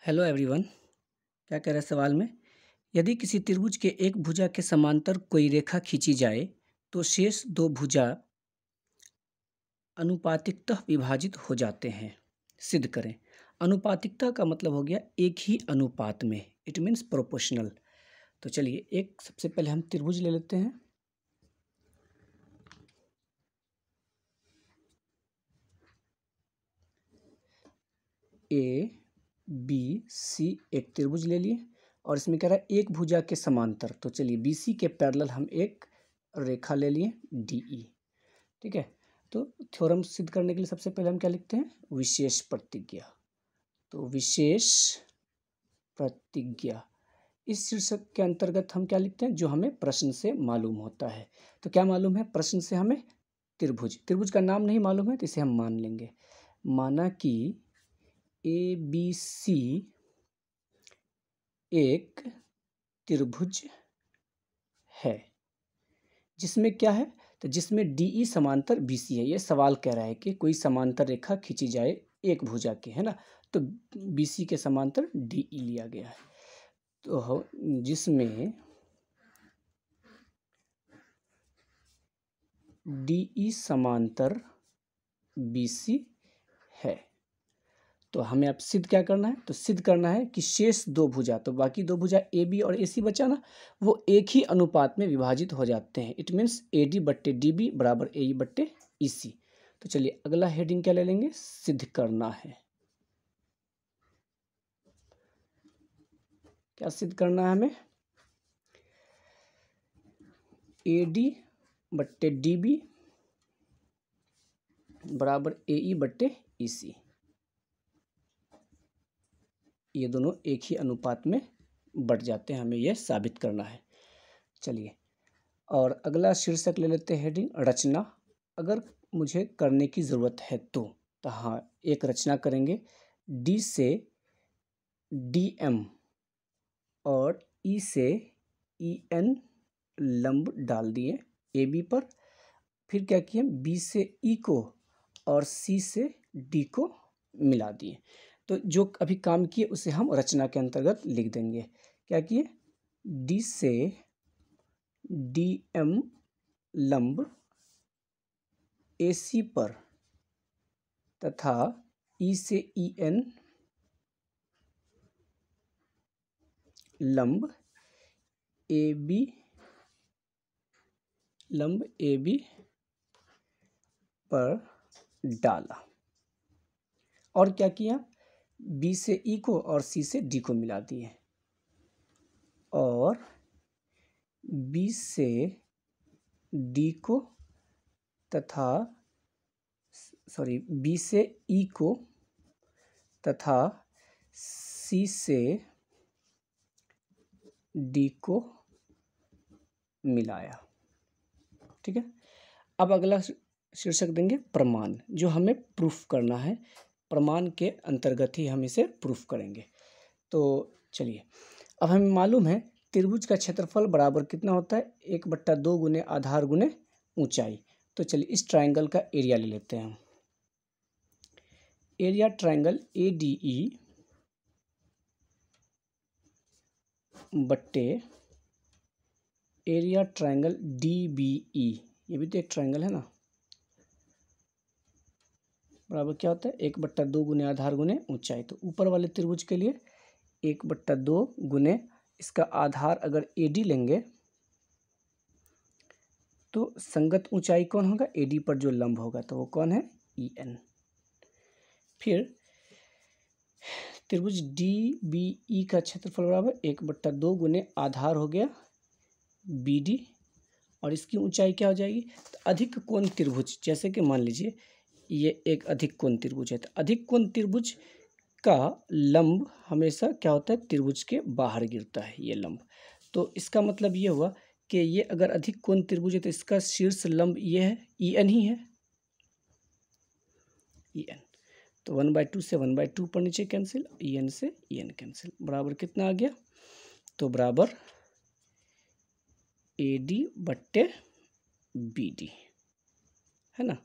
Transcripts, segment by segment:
Hello everyone. क्या कह रहे हैं सवाल में? यदि किसी त्रिभुज के एक भुजा के समांतर कोई रेखा खींची जाए तो शेष दो भुजा अनुपातिकतः विभाजित हो जाते हैं। सिद्ध करें। अनुपातिकता का मतलब हो गया एक ही अनुपात में, इट मीन्स प्रोपोर्शनल। तो चलिए एक सबसे पहले हम त्रिभुज ले लेते हैं। ए बी सी एक त्रिभुज ले लिए और इसमें कह रहा है एक भुजा के समांतर। तो चलिए बी सी के पैरेलल हम एक रेखा ले लिए डी ई। ठीक है, तो थ्योरम सिद्ध करने के लिए सबसे पहले हम क्या लिखते हैं? विशेष प्रतिज्ञा। तो विशेष प्रतिज्ञा इस शीर्षक के अंतर्गत हम क्या लिखते हैं? जो हमें प्रश्न से मालूम होता है। तो क्या मालूम है प्रश्न से हमें? त्रिभुज। त्रिभुज का नाम नहीं मालूम है तो इसे हम मान लेंगे। माना कि ए बी सी एक त्रिभुज है जिसमें क्या है? तो जिसमें डी ई समांतर बी सी है। ये सवाल कह रहा है कि कोई समांतर रेखा खींची जाए एक भुजा के, है ना, तो बी सी के समांतर डी ई लिया गया है। तो जिसमें डी ई समांतर बी सी है, तो हमें अब सिद्ध क्या करना है? तो सिद्ध करना है कि शेष दो भुजा, तो बाकी दो भुजा ए बी और ए सी बचा ना, वो एक ही अनुपात में विभाजित हो जाते हैं। इट मीन्स ए डी बट्टे डी बी बराबर ए ई बट्टे ई सी। तो चलिए अगला हेडिंग क्या ले लेंगे? सिद्ध करना है। क्या सिद्ध करना है हमें? ए डी बट्टे डी बी बराबर ए ई बट्टे ई सी। ये दोनों एक ही अनुपात में बढ़ जाते हैं, हमें यह साबित करना है। चलिए और अगला शीर्षक ले लेते हैं हेडिंग रचना। अगर मुझे करने की ज़रूरत है तो हाँ, एक रचना करेंगे। डी से डी एम और ई से ई एन लंब डाल दिए ए बी पर। फिर क्या किए? बी से ई को और सी से डी को मिला दिए। तो जो अभी काम किए उसे हम रचना के अंतर्गत लिख देंगे। क्या किए? डी से डी एम लंब ए सी पर तथा ई से ई एन लंब ए बी पर डाला। और क्या किया? बी से ई को और सी से डी को मिला दिए और बी से डी को तथा बी से ई को तथा सी से डी को मिलाया। ठीक है, अब अगला शीर्षक देंगे प्रमाण, जो हमें प्रूफ करना है। प्रमाण के अंतर्गत ही हम इसे प्रूफ करेंगे। तो चलिए, अब हमें मालूम है त्रिभुज का क्षेत्रफल बराबर कितना होता है? 1/2 गुने आधार गुने ऊंचाई। तो चलिए इस ट्राइंगल का एरिया ले लेते हैं हम। Area triangle A D E बट्टे area triangle D B E, ये भी तो एक ट्राइंगल है ना, बराबर क्या होता है? 1/2 गुने आधार गुने ऊंचाई। तो ऊपर वाले त्रिभुज के लिए 1/2 गुने इसका आधार अगर ए डी लेंगे तो संगत ऊंचाई कौन होगा? ए डी पर जो लंब होगा तो वो कौन है? E N. फिर त्रिभुज डी बी ई का क्षेत्रफल बराबर 1/2 गुने आधार हो गया बी डी और इसकी ऊंचाई क्या हो जाएगी? तो अधिक कोण त्रिभुज, जैसे कि मान लीजिए ये एक अधिक कोण त्रिभुज है, तो अधिक कोण त्रिभुज का लंब हमेशा क्या होता है? त्रिभुज के बाहर गिरता है ये लंब। तो इसका मतलब ये हुआ कि ये अगर अधिक कोण त्रिभुज है तो इसका शीर्ष लंब ये है, ई एन ही है, ई एन। तो 1/2 से 1/2 पर नीचे कैंसिल, ई एन से ई एन कैंसिल, बराबर कितना आ गया? तो बराबर ए डी बट्टे बी डी, है ना।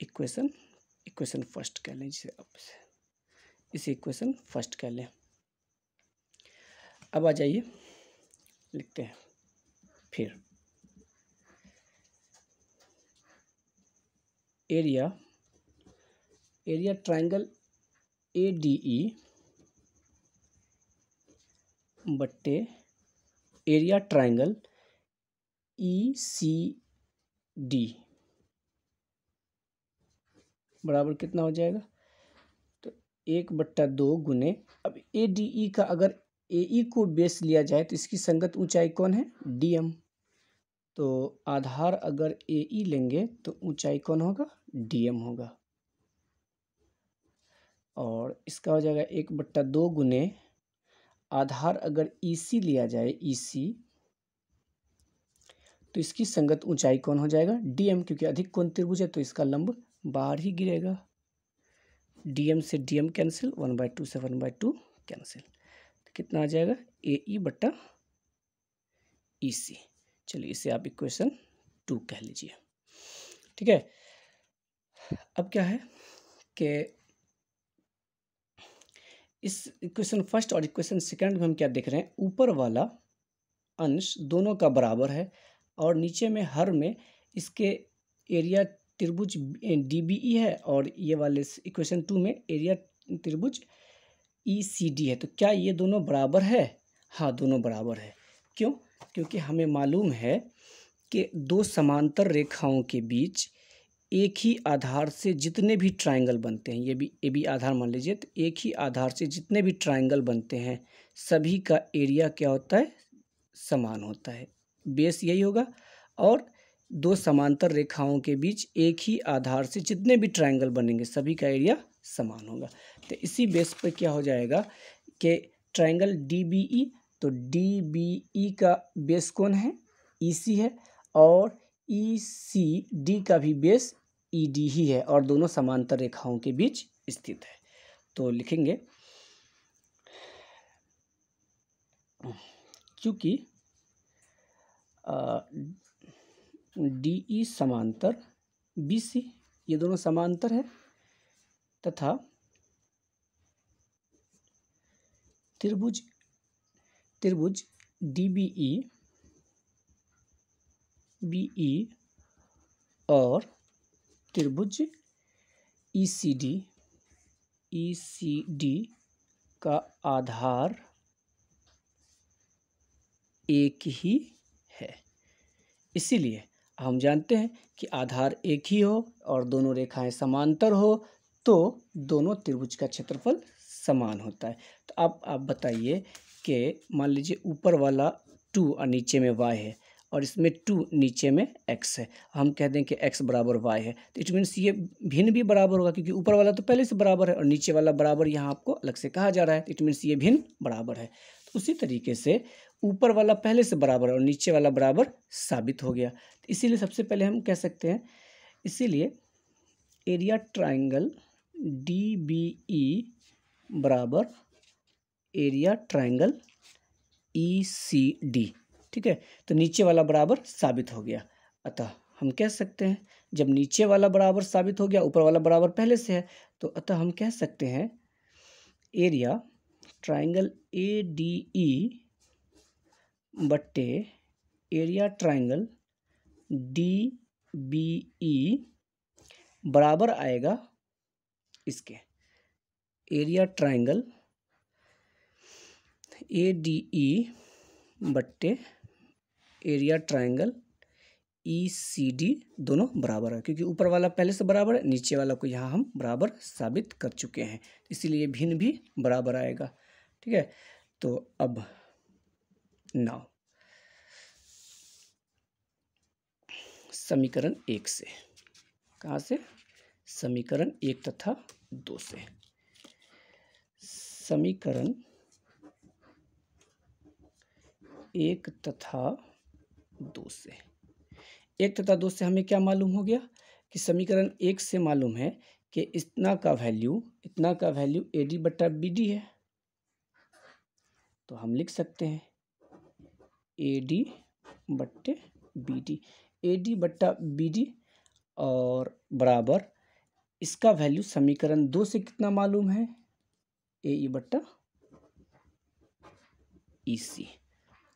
इक्वेशन फर्स्ट कह लें जिसे, अब इसे इक्वेशन फर्स्ट कह लें। अब आ जाइए, लिखते हैं फिर एरिया ट्रायंगल ADE बट्टे एरिया ट्रायंगल ECD बराबर कितना हो जाएगा? तो 1/2 गुने, अब ADE का अगर AE को बेस लिया जाए तो इसकी संगत ऊंचाई कौन है? DM। तो आधार अगर AE लेंगे तो ऊंचाई कौन होगा? DM होगा। और इसका हो जाएगा 1/2 गुने आधार अगर EC लिया जाए, EC, तो इसकी संगत ऊंचाई कौन हो जाएगा? DM, क्योंकि अधिक कोण त्रिभुज है तो इसका लंब बाहर ही गिरेगा। DM से DM कैंसिल, 1/2 से 1/2 कैंसिल, तो कितना आ जाएगा? AE/EC। चलिए इसे आप इक्वेशन 2 कह लीजिए। ठीक है, अब क्या है कि इस इक्वेशन फर्स्ट और इक्वेशन सेकंड में हम क्या देख रहे हैं? ऊपर वाला अंश दोनों का बराबर है और नीचे में हर में इसके एरिया त्रिभुज DBE है और ये वाले इक्वेशन 2 में एरिया त्रिभुज ECD है। तो क्या ये दोनों बराबर है? हाँ, दोनों बराबर है। क्यों? क्योंकि हमें मालूम है कि दो समांतर रेखाओं के बीच एक ही आधार से जितने भी ट्रायंगल बनते हैं, ये भी आधार मान लीजिए, तो एक ही आधार से जितने भी ट्रायंगल बनते हैं सभी का एरिया क्या होता है? समान होता है। बेस यही होगा। और दो समांतर रेखाओं के बीच एक ही आधार से जितने भी ट्रायंगल बनेंगे सभी का एरिया समान होगा। तो इसी बेस पर क्या हो जाएगा कि ट्रायंगल DBE, तो DBE का बेस कौन है? EC है और ECD का भी बेस ED ही है और दोनों समांतर रेखाओं के बीच स्थित है। तो लिखेंगे क्योंकि DE समांतर BC, ये दोनों समांतर है, तथा त्रिभुज DBE BE और त्रिभुज ECD का आधार एक ही है। इसीलिए हम जानते हैं कि आधार एक ही हो और दोनों रेखाएं समांतर हो तो दोनों त्रिभुज का क्षेत्रफल समान होता है। तो अब आप बताइए कि मान लीजिए ऊपर वाला 2 और नीचे में y है और इसमें 2 नीचे में x है, हम कह दें कि x बराबर y है, तो इट मीन्स ये भिन्न भी बराबर होगा क्योंकि ऊपर वाला तो पहले से बराबर है और नीचे वाला बराबर यहाँ आपको अलग से कहा जा रहा है, इट मीन्स ये भिन्न बराबर है। तो उसी तरीके से ऊपर वाला पहले से बराबर और नीचे वाला बराबर साबित हो गया। इसीलिए सबसे पहले हम कह सकते हैं, इसीलिए एरिया ट्रायंगल DBE बराबर एरिया ट्रायंगल ECD। ठीक है, तो नीचे वाला बराबर साबित हो गया। अतः हम कह सकते हैं जब नीचे वाला बराबर साबित हो गया, ऊपर वाला बराबर पहले से है, तो अतः हम कह सकते हैं एरिया ट्रायंगल ADE बट्टे एरिया ट्रायंगल DBE बराबर आएगा इसके एरिया ट्रायंगल ADE बट्टे एरिया ट्रायंगल ECD, दोनों बराबर है क्योंकि ऊपर वाला पहले से बराबर है, नीचे वाला को यहाँ हम बराबर साबित कर चुके हैं, इसीलिए भिन्न भी बराबर आएगा। ठीक है, तो अब नाउ समीकरण 1 से, कहाँ से? समीकरण 1 तथा 2 से। समीकरण 1 तथा 2 से, 1 तथा 2 से हमें क्या मालूम हो गया कि समीकरण 1 से मालूम है कि इतना का वैल्यू AD/BD है। तो हम लिख सकते हैं AD/BD, AD/BD और बराबर इसका वैल्यू समीकरण 2 से कितना मालूम है? AE/EC। EC।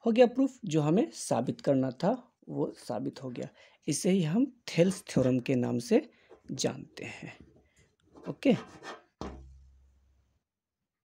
हो गया प्रूफ, जो हमें साबित करना था वो साबित हो गया। इसे ही हम थेल्स थ्योरम के नाम से जानते हैं। ओके।